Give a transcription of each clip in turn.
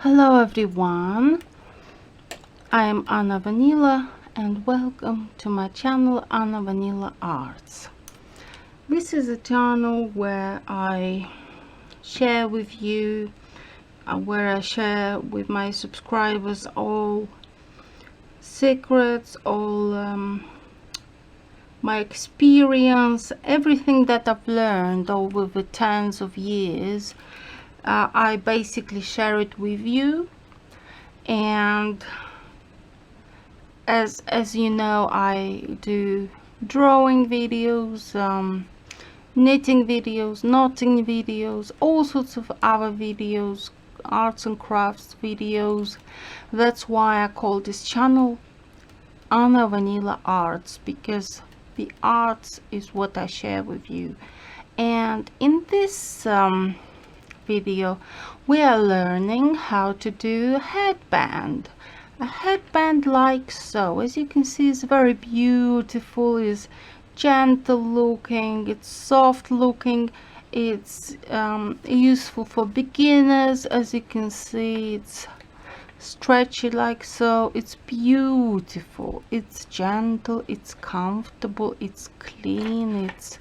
Hello everyone, I am Anna Vanila and welcome to my channel Anna Vanila Arts. This is a channel where I share with you, where I share with my subscribers all secrets, all my experience, everything that I've learned over the tens of years. I basically share it with you, and as you know, I do drawing videos, knitting videos, knotting videos, all sorts of other videos, arts and crafts videos. That's why I call this channel Anna Vanila Arts, because the arts is what I share with you. And in this video we are learning how to do a headband. A headband like so. As you can see, it's very beautiful, it's gentle looking, it's soft looking, it's useful for beginners. As you can see, it's stretchy like so. It's beautiful, it's gentle, it's comfortable, it's clean, it's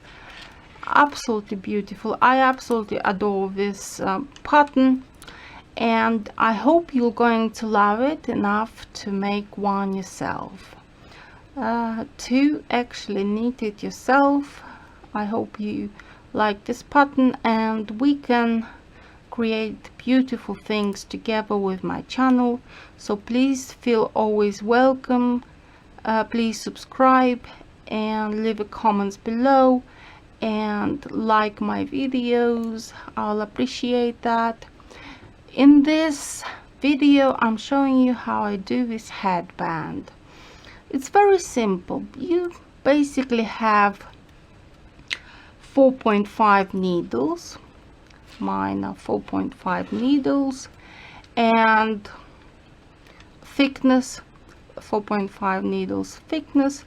absolutely beautiful. I absolutely adore this pattern, and I hope you're going to love it enough to make one yourself, to actually knit it yourself. I hope you like this pattern and we can create beautiful things together with my channel. So please feel always welcome. Please subscribe and leave a comments below and like my videos. I'll appreciate that. In this video I'm showing you how I do this headband. It's very simple. You basically have 4.5 needles. Mine are 4.5 needles, and thickness 4.5 needles thickness,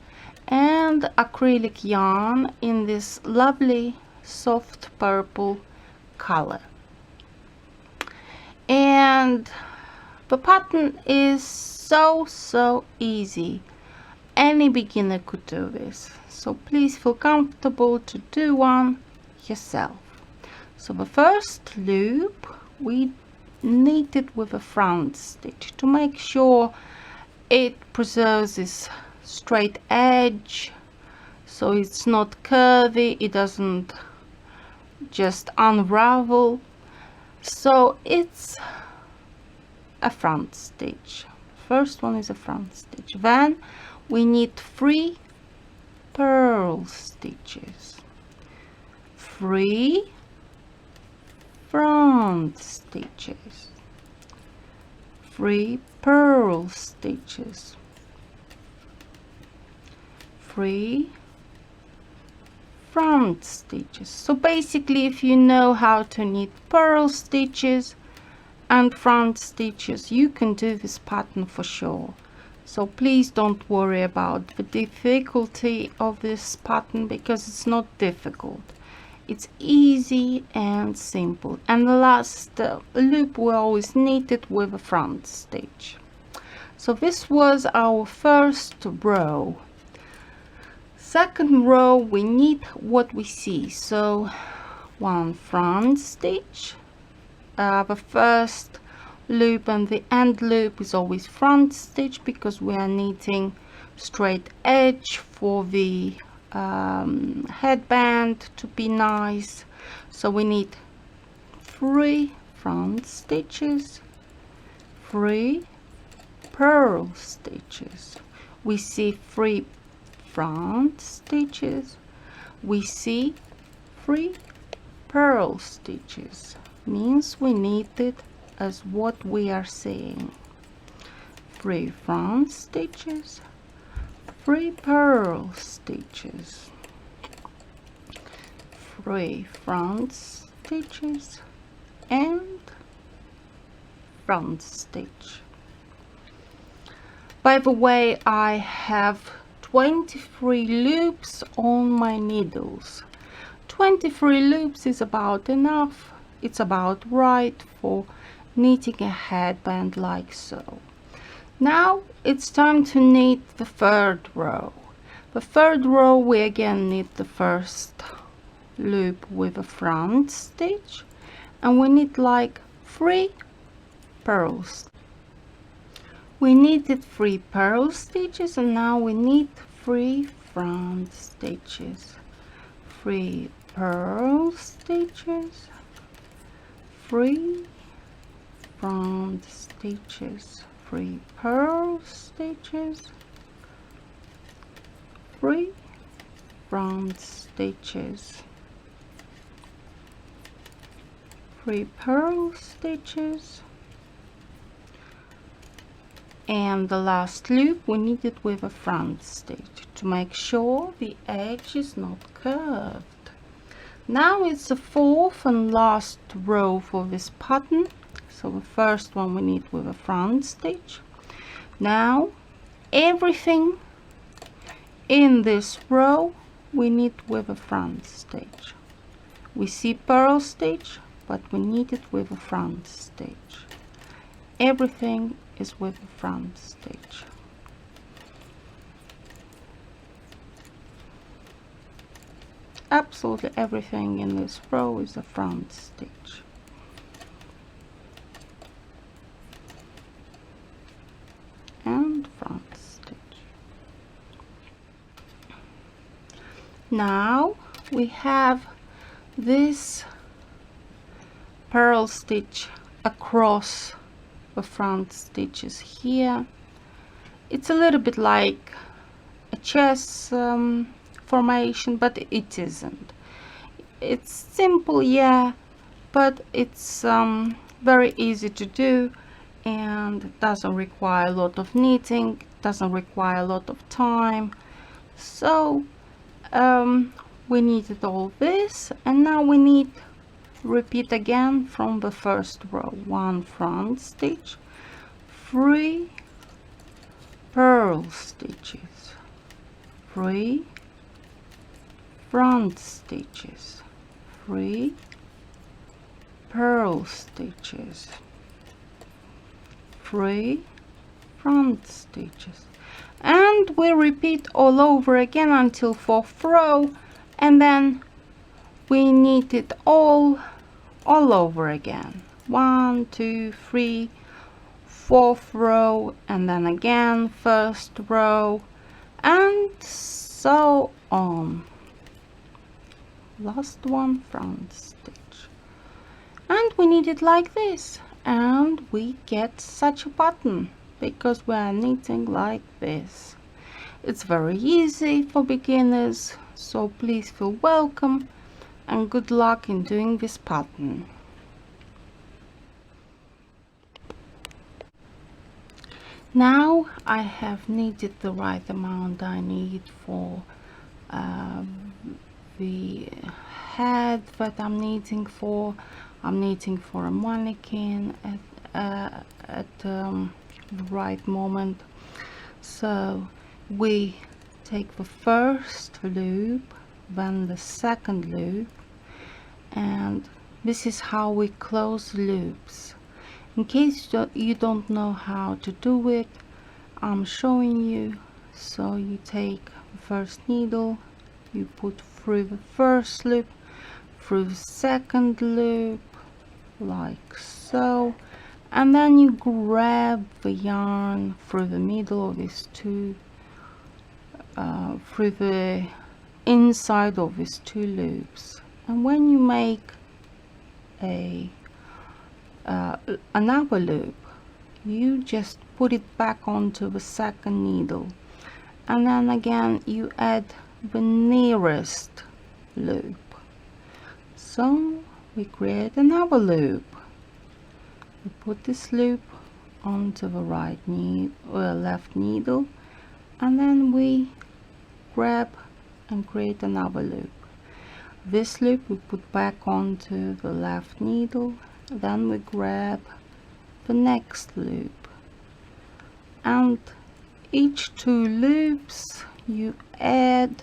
and acrylic yarn in this lovely soft purple color. And the pattern is so easy. Any beginner could do this, so please feel comfortable to do one yourself. So the first loop we knit it with a front stitch to make sure it preserves this straight edge, so it's not curvy, it doesn't just unravel. So it's a front stitch. First one is a front stitch. Then we knit 3 purl stitches, 3 front stitches, 3 purl stitches, 3 front stitches. So basically, if you know how to knit purl stitches and front stitches, you can do this pattern for sure. So please don't worry about the difficulty of this pattern, because it's not difficult. It's easy and simple. And the last loop we always knit it with a front stitch. So this was our first row. Second row we knit what we see. So 1 front stitch. The first loop and the end loop is always front stitch, because we are knitting straight edge for the headband to be nice. So we knit 3 front stitches, 3 purl stitches. We see 3 front stitches, we see 3 purl stitches. Means we knit it as what we are seeing. 3 front stitches, 3 purl stitches, 3 front stitches, and front stitch. By the way, I have 23 loops on my needles. 23 loops is about enough. It's about right for knitting a headband like so. Now it's time to knit the third row. The third row we again knit the first loop with a front stitch, and we knit like 3 purls. We knitted 3 purl stitches, and now we knit 3 front stitches, 3 purl stitches, 3 front stitches, 3 purl stitches, 3 front stitches, 3 purl stitches, and the last loop we knit it with a front stitch to make sure the edge is not curved. Now it's the fourth and last row for this pattern. So the first one we knit with a front stitch. Now everything in this row we knit with a front stitch. We see purl stitch, but we knit it with a front stitch. Everything is with a front stitch. Absolutely everything in this row is a front stitch. And front stitch. Now we have this purl stitch across the front stitches here. It's a little bit like a chess formation, but it isn't. It's simple, yeah, but it's very easy to do, and it doesn't require a lot of knitting, doesn't require a lot of time. So we knitted all this, and now we need repeat again from the first row. 1 front stitch, 3 purl stitches, 3 front stitches, 3 purl stitches, 3 front stitches, and we repeat all over again until 4th row, and then we knit it all over again. 1, 2, 3, 4th row, and then again 1st row, and so on. Last one front stitch, and we knit it like this, and we get such a pattern because we are knitting like this. It's very easy for beginners, so please feel welcome and good luck in doing this pattern. Now I have knitted the right amount I need for the head that I'm knitting for. I'm knitting for a mannequin at the right moment. So we take the first loop, then the second loop, and this is how we close loops. In case you don't know how to do it, I'm showing you. So you take the first needle, you put through the first loop, through the second loop, like so, and then you grab the yarn through the middle of these two, through the inside of these 2 loops, and when you make another loop, you just put it back onto the second needle, and then again you add the nearest loop. So we create another loop. We put this loop onto the right needle or left needle, and then we grab and create another loop. This loop we put back onto the left needle, then we grab the next loop, and each 2 loops you add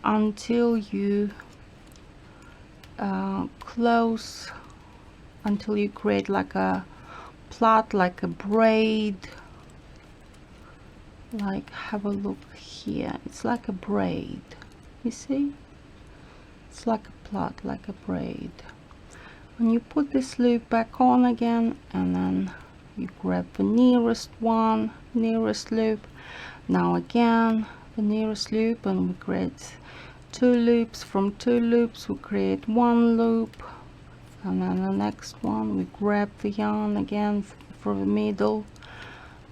until you close, until you create like a plait, like a braid. Like, have a look here, it's like a braid, you see, it's like a plait, like a braid. When you put this loop back on again, and then you grab the nearest one, nearest loop, now again the nearest loop, and we create 2 loops. From 2 loops we create 1 loop, and then the next one we grab the yarn again through the middle,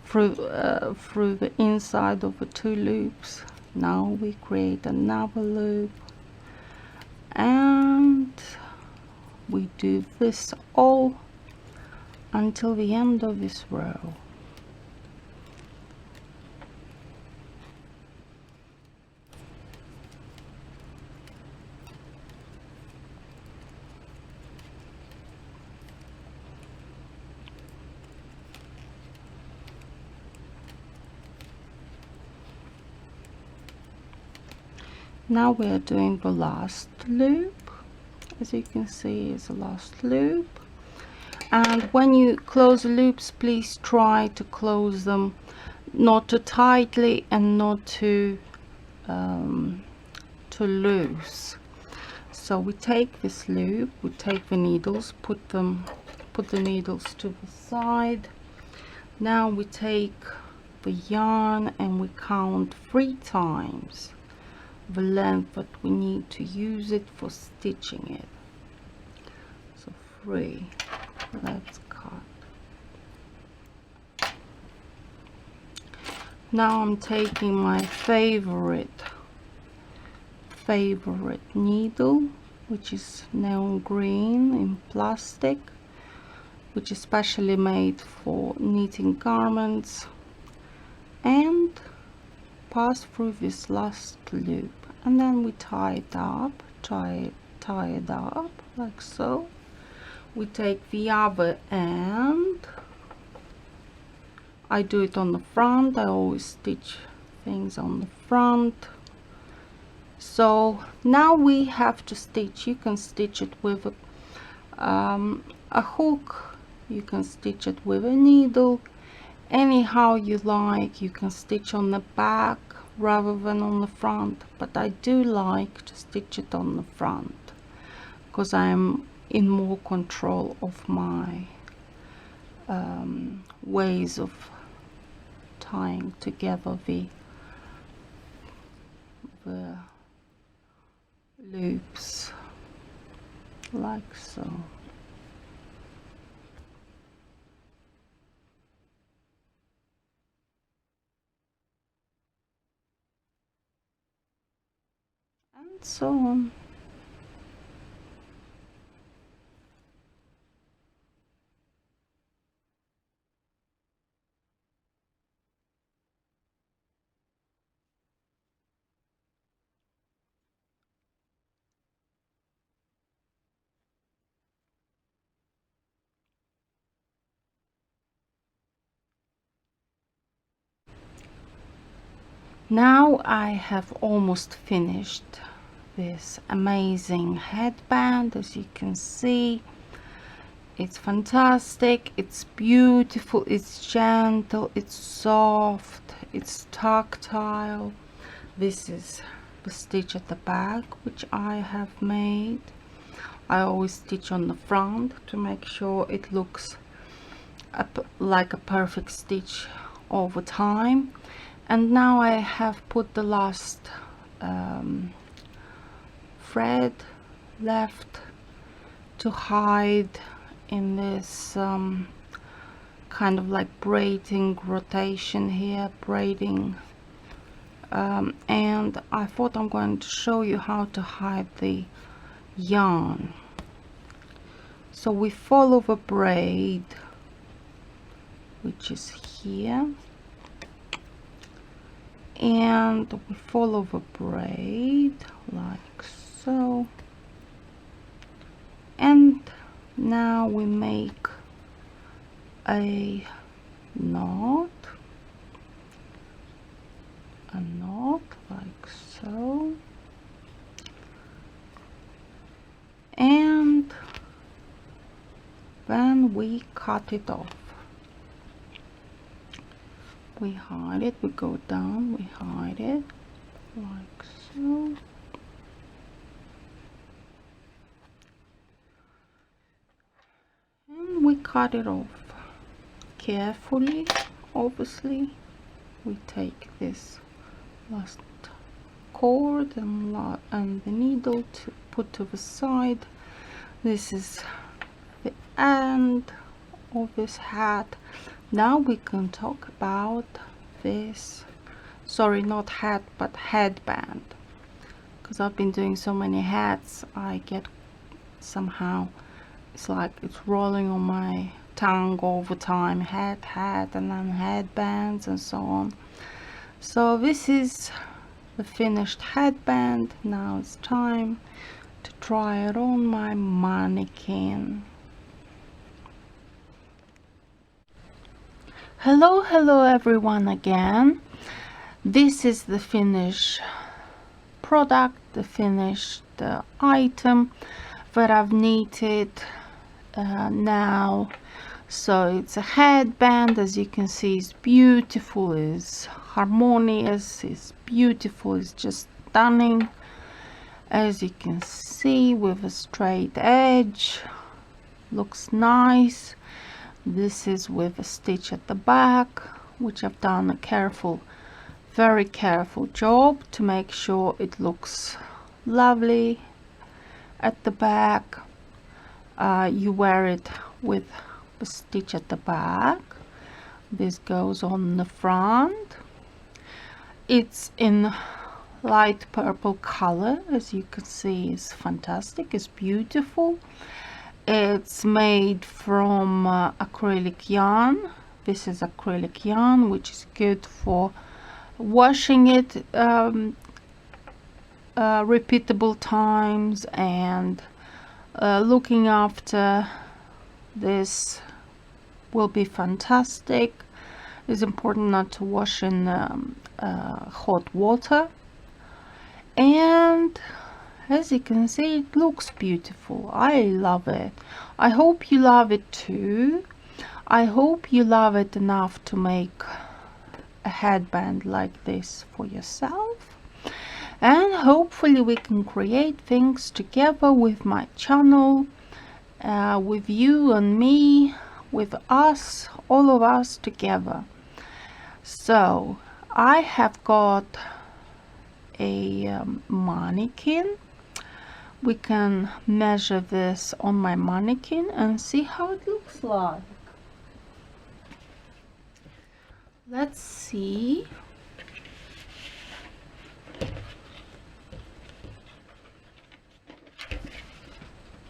through the inside of the 2 loops. Now we create another loop, and we do this all until the end of this row. Now we are doing the last loop. As you can see, is the last loop. And when you close the loops, please try to close them not too tightly and not too loose. So we take this loop, we take the needles, put the needles to the side. Now we take the yarn and we count 3 times the length that we need to use it for stitching it. So 3. Let's cut. Now I'm taking my favorite needle, which is neon green in plastic, which is specially made for knitting garments, and pass through this last loop, and then we tie it up, tie it up like so. We take the other end. I do it on the front. I always stitch things on the front. So now we have to stitch. You can stitch it with a hook, you can stitch it with a needle, anyhow you like. You can stitch on the back rather than on the front, but I do like to stitch it on the front because I'm in more control of my ways of tying together the loops, like so. And so on. Now I have almost finished this amazing headband. As you can see, it's fantastic, it's beautiful, it's gentle, it's soft, it's tactile. This is the stitch at the back which I have made. I always stitch on the front to make sure it looks like a perfect stitch all the time. And now I have put the last thread left to hide in this kind of like braiding rotation here, braiding, and I thought I'm going to show you how to hide the yarn. So we follow the braid, which is here, and we follow the braid like so, and now we make a knot like so, and then we cut it off. we hide it, we go down, we hide it like so. And we cut it off carefully. Obviously we take this last cord and the needle to put to the side. This is the end of this hat. Now we can talk about this, sorry, not hat but headband, because I've been doing so many hats I get somehow, it's like it's rolling on my tongue all the time. Hat, and then headbands and so on. So this is the finished headband. Now it's time to try it on my mannequin. Hello everyone again. This is the finished product, the finished item that I've knitted now. So it's a headband, as you can see. It's beautiful, it's harmonious, it's beautiful, it's just stunning, as you can see, with a straight edge. Looks nice. This is with a stitch at the back, which I've done a careful, very careful job to make sure it looks lovely at the back. You wear it with a stitch at the back. This goes on the front. It's in light purple color, as you can see. It's fantastic, it's beautiful. It's made from acrylic yarn. This is acrylic yarn, which is good for washing it repeatable times, and looking after this will be fantastic. It's important not to wash in hot water, and as you can see, it looks beautiful. I love it. I hope you love it too. I hope you love it enough to make a headband like this for yourself, and hopefully we can create things together with my channel, with you and me, with us, all of us together. So I have got a mannequin. We can measure this on my mannequin and see how it looks like. Let's see.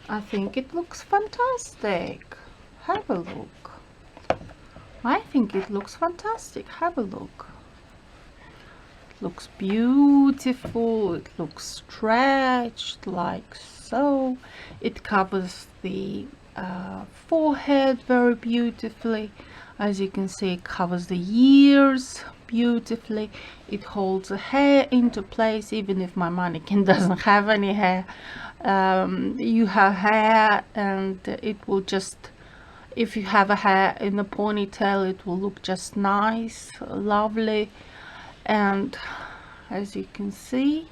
I think it looks fantastic. Have a look. I think it looks fantastic. Have a look. It looks beautiful. It looks stretched like so. It covers the forehead very beautifully. As you can see, it covers the ears beautifully. It holds the hair into place, even if my mannequin doesn't have any hair. You have hair, and it will just, if you have a hair in a ponytail, it will look just nice, lovely. And as you can see,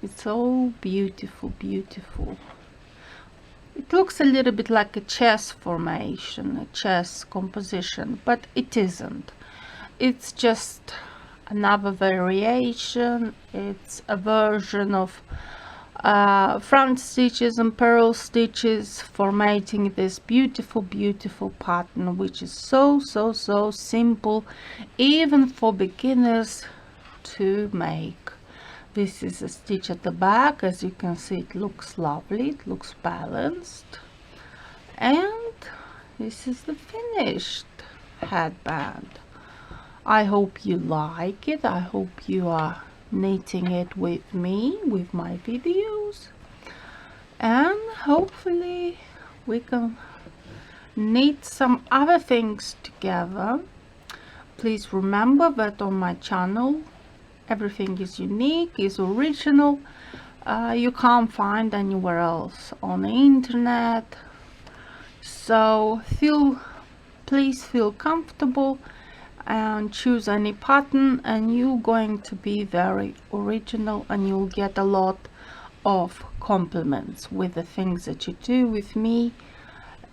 it's all beautiful, beautiful. It looks a little bit like a chess formation, a chess composition, but it isn't. It's just another variation. It's a version of front stitches and purl stitches for making this beautiful, beautiful pattern, which is so simple, even for beginners to make. This is a stitch at the back. As you can see, it looks lovely, it looks balanced, and this is the finished headband. I hope you like it. I hope you are knitting it with me, with my videos, and hopefully we can knit some other things together. Please remember that on my channel everything is unique, is original. You can't find anywhere else on the internet. So please feel comfortable and choose any pattern, and you're going to be very original, and you'll get a lot of compliments with the things that you do with me,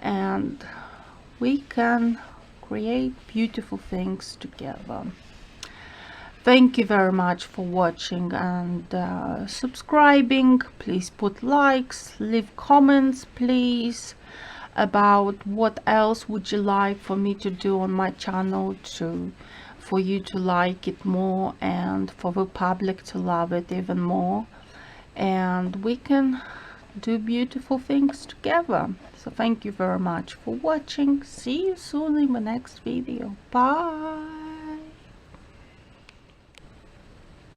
and we can create beautiful things together. Thank you very much for watching and subscribing. Please put likes, leave comments please about what else would you like for me to do on my channel, for you to like it more and for the public to love it even more, and we can do beautiful things together. So thank you very much for watching. See you soon in the next video. Bye.